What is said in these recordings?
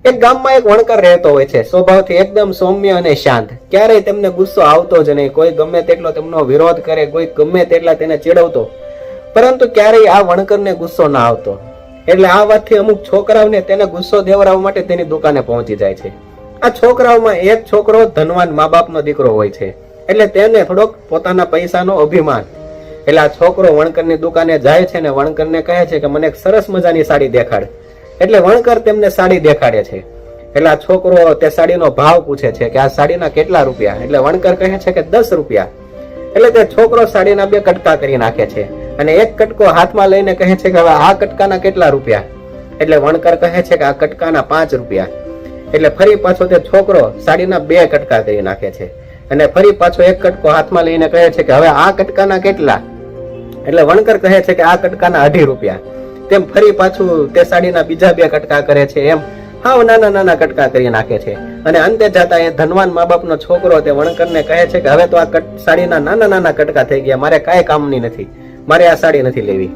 એક ગામમાં એક વણકર રહેતો હોય છે, સ્વભાવથી એકદમ સૌમ્ય અને શાંત. ક્યારેય તેમને ગુસ્સો આવતો જ નહીં. કોઈ ગમે તેટલો તેમનો વિરોધ કરે, કોઈ ગમે તેટલા તેને ચીડવતો, પરંતુ ક્યારેય આ વણકરને ગુસ્સો ના આવતો. એટલે આ વાતથી અમુક છોકરાઓને તેને ગુસ્સો દેવરાવવા માટે તેની દુકાને પહોંચી જાય છે. આ છોકરાઓમાં એક છોકરો ધનવાન મા બાપનો દીકરો હોય છે, એટલે તેને થોડોક પોતાના પૈસાનો અભિમાન. એટલે આ છોકરો વણકરની દુકાને જાય છે ને વણકરને કહે છે કે મને એક સરસ મજાની સાડી દેખાડ. એટલે વણકર તેમને સાડી દેખાડે છે. એટલે આ છોકરો તે સાડીનો ભાવ પૂછે છે કે આ સાડીના કેટલા રૂપિયા? એટલે વણકર કહે છે કે 10 રૂપિયા. એટલે તે છોકરો સાડીના 2 કટકા કરી નાખે છે અને એક કટકો હાથમાં લઈને કહે છે કે હવે આ કટકાના કેટલા રૂપિયા? એટલે વણકર કહે છે કે આ કટકાના 5 રૂપિયા. એટલે ફરી પાછો તે છોકરો સાડીના 2 કટકા કરી નાખે છે અને ફરી પાછો એક કટકો હાથમાં લઈને કહે છે કે હવે આ કટકાના કેટલા? એટલે વણકર કહે છે કે આ કટકાના 2.5 રૂપિયા. તેમ ફરી પાછું તે સાડીના બીજા 2 કટકા કરે છે. એમ હાવ નાના નાના કટકા કરી નાખે છે અને અંતે જતા એ ધનવાન મા બાપનો છોકરો તે વણકરને કહે છે કે હવે તો આ સાડીના નાના નાના કટકા થઈ ગયા, મારે કાંઈ કામની નથી, મારે આ સાડી નથી લેવી.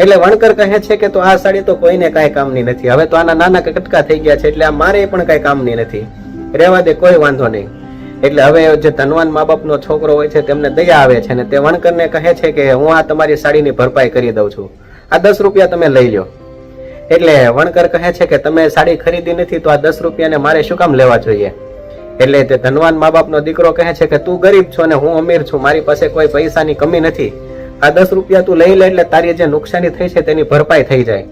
એટલે વણકર કહે છે કે તો આ સાડી તો કોઈને કાંઈ કામની નથી, હવે તો આના નાના કટકા થઈ ગયા છે એટલે આ મારે પણ કાંઈ કામની નથી, રહેવા દે, કોઈ વાંધો નહીં. એટલે હવે જે ધનવાન મા બાપનો છોકરો હોય છે તેમને દયા આવે છે ને તે વણકરને કહે છે કે હું આ તમારી સાડીની ભરપાઈ કરી દઉં છું, આ 10 રૂપિયા તમે લઈ લો. એટલે વણકર કહે છે કે તમે સાડી ખરીદી નથી તો આ 10 રૂપિયાને મારે શું કામ લેવા જોઈએ? એટલે તે ધનવાન મા બાપનો દીકરો કહે છે કે તું ગરીબ છો ને હું અમીર છું, મારી પાસે કોઈ પૈસાની કમી નથી, આ 10 રૂપિયા તું લઈ લે એટલે તારી જે નુકસાની થઈ છે તેની ભરપાઈ થઈ જાય.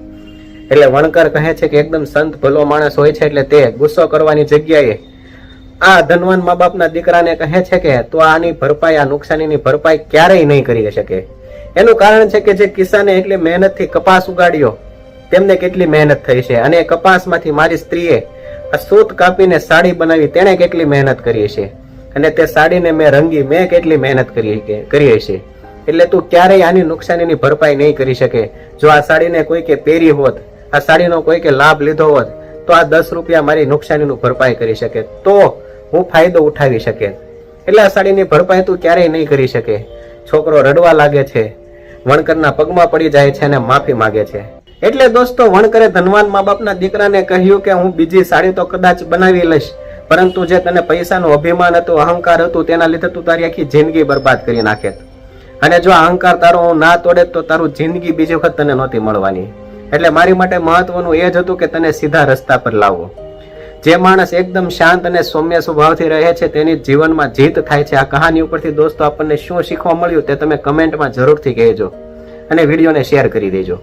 એટલે વણકર કહે છે કે એકદમ સંત ભલો માણસ હોય છે એટલે તે ગુસ્સો કરવાની જગ્યાએ આ ધનવાન મા બાપના દીકરાને કહે છે કે તો આની ભરપાઈ, આ નુકસાનીની ભરપાઈ ક્યારેય નહીં કરી શકે. એનું કારણ છે કે જે કિસાને એટલી મહેનતથી કપાસ ઉગાડ્યો તેમને કેટલી મહેનત થઈ છે અને કપાસમાંથી મારી સ્ત્રીએ આ સૂત કાપીને સાડી બનાવી, તેણે કેટલી મહેનત કરી છે અને તે સાડીને મેં રંગી, મેં કેટલી મહેનત કરી છે. એટલે તું ક્યારેય આની નુકસાનીની ભરપાઈ નહીં કરી શકે. જો આ સાડીને કોઈ કે પહેરી હોત, આ સાડીનો કોઈ કે લાભ લીધો હોત તો આ 10 રૂપિયા મારી નુકસાનીનું ભરપાઈ કરી શકે, તો હું ફાયદો ઉઠાવી શકે. એટલે આ સાડીની ભરપાઈ તું ક્યારેય નહીં કરી શકે. છોકરો રડવા લાગે છે, વણકરના પગમાં પડી જાય છે અને માફી માંગે છે. એટલે દોસ્તો વણકરે ધનવાન મા બાપના દીકરાને કહ્યું કે હું બીજી સાડી તો કદાચ બનાવી લઈશ, પરંતુ જે તને પૈસાનું અભિમાન હતું, અહંકાર હતું, તેના લીધે તું તારી આખી જિંદગી બરબાદ કરી નાખે. અને જો અહંકાર તારો હું ના તોડે તો તારું જિંદગી બીજી વખત તને નહોતી મળવાની. એટલે મારી માટે મહત્વનું એ જ હતું કે તને સીધા રસ્તા પર લાવવો. જે માણસ એકદમ શાંત અને સૌમ્ય સ્વભાવથી રહે છે તેની જીવનમાં જીત થાય છે. આ કહાની ઉપરથી દોસ્તો આપણને શું શીખવા મળ્યું તે તમે કમેન્ટમાં જરૂરથી કહેજો અને વિડીયોને શેર કરી દેજો.